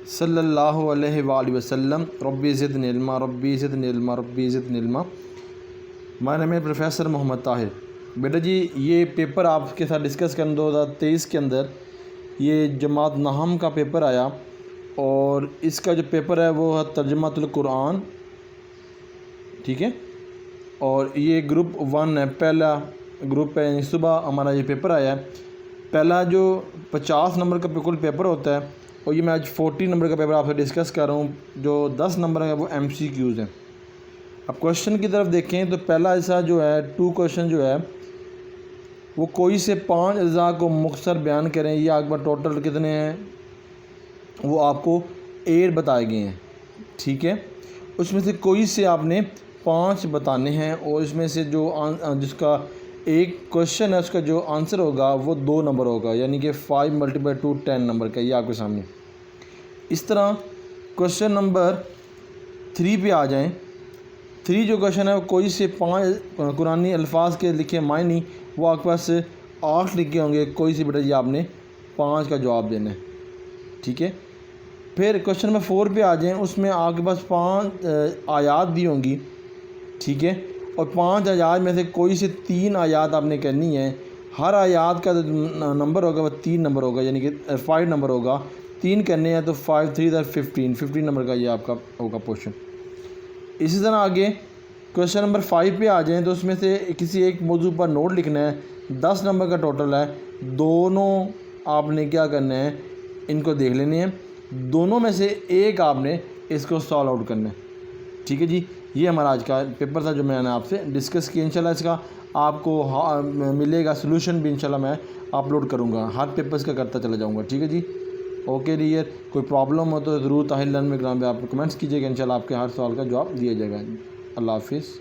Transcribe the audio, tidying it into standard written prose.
صلی اللہ علیہ وآلہ وسلم ربی زدنی علما ربی زدنی علما ربی زدنی علما۔ مائی نیم پروفیسر محمد طاہر۔ بیٹا جی یہ پیپر آپ کے ساتھ ڈسکس کریں 2023 کے اندر یہ جماعت نہم کا پیپر آیا، اور اس کا جو پیپر ہے وہ ہے ترجمۃ القرآن، ٹھیک ہے، اور یہ گروپ 1 ہے، پہلا گروپ ہے، یعنی صبح ہمارا یہ پیپر آیا ہے۔ پہلا جو 50 نمبر کا بالکل پیپر ہوتا ہے، اور یہ میں آج 40 نمبر کا پیپر آپ سے ڈسکس کر رہا ہوں۔ جو 10 نمبر ہے وہ MCQs ہیں۔ اب کوشچن کی طرف دیکھیں تو پہلا ایسا جو ہے 2 کوشچن جو ہے وہ کوئی سے 5 اجزاء کو مختصر بیان کریں۔ یہ آپ کا ٹوٹل کتنے ہیں وہ آپ کو 8 بتائے گئے ہیں، ٹھیک ہے۔ اس میں سے کوئی سے آپ نے 5 بتانے ہیں، اور اس میں سے جو جس کا ایک کوشچن ہے اس کا جو آنسر ہوگا وہ 2 نمبر ہوگا، یعنی کہ 5 × 2 10 نمبر کا، یہ آپ کے سامنے۔ اس طرح کوشچن نمبر 3 پہ آ جائیں۔ 3 جو کوشچن ہے وہ کوئی سے 5 قرآنی الفاظ کے لکھے معنی، وہ آپ کے پاس 8 لکھے ہوں گے، کوئی سے بیٹا جی آپ نے 5 کا جواب دینا ہے، ٹھیک ہے۔ پھر کوشچن نمبر 4 پہ آ جائیں، اس میں آپ کے پاس 5 آیات دی ہوں گی، ٹھیک ہے، اور 5 آیات میں سے کوئی سے 3 آیات آپ نے کرنی ہے۔ ہر آیات کا نمبر ہوگا وہ 3 نمبر ہوگا، یعنی کہ 5 نمبر ہوگا، 3 کرنے ہیں تو 5 3 15 نمبر کا یہ آپ کا ہوگا پورشن۔ اسی طرح آگے کوشچن نمبر 5 پہ آ جائیں تو اس میں سے کسی ایک موضوع پر نوٹ لکھنا ہے، 10 نمبر کا ٹوٹل ہے۔ دونوں آپ نے کیا کرنا ہے، ان کو دیکھ لینے ہیں، دونوں میں سے ایک آپ نے اس کو سالو آؤٹ کرنا ہے، ٹھیک ہے جی۔ یہ ہمارا آج کا پیپر تھا جو میں نے آپ سے ڈسکس کیا۔ انشاءاللہ اس کا آپ کو ملے گا سلوشن بھی، انشاءاللہ میں اپلوڈ کروں گا، ہر پیپرز کا کرتا چلا جاؤں گا، ٹھیک ہے جی۔ اوکے ڈیئر، کوئی پرابلم ہو تو ضرور طاہر لرن میں گرام پہ آپ کمنٹس کیجیے گا، انشاءاللہ آپ کے ہر سوال کا جواب دیا جائے گا۔ اللہ حافظ۔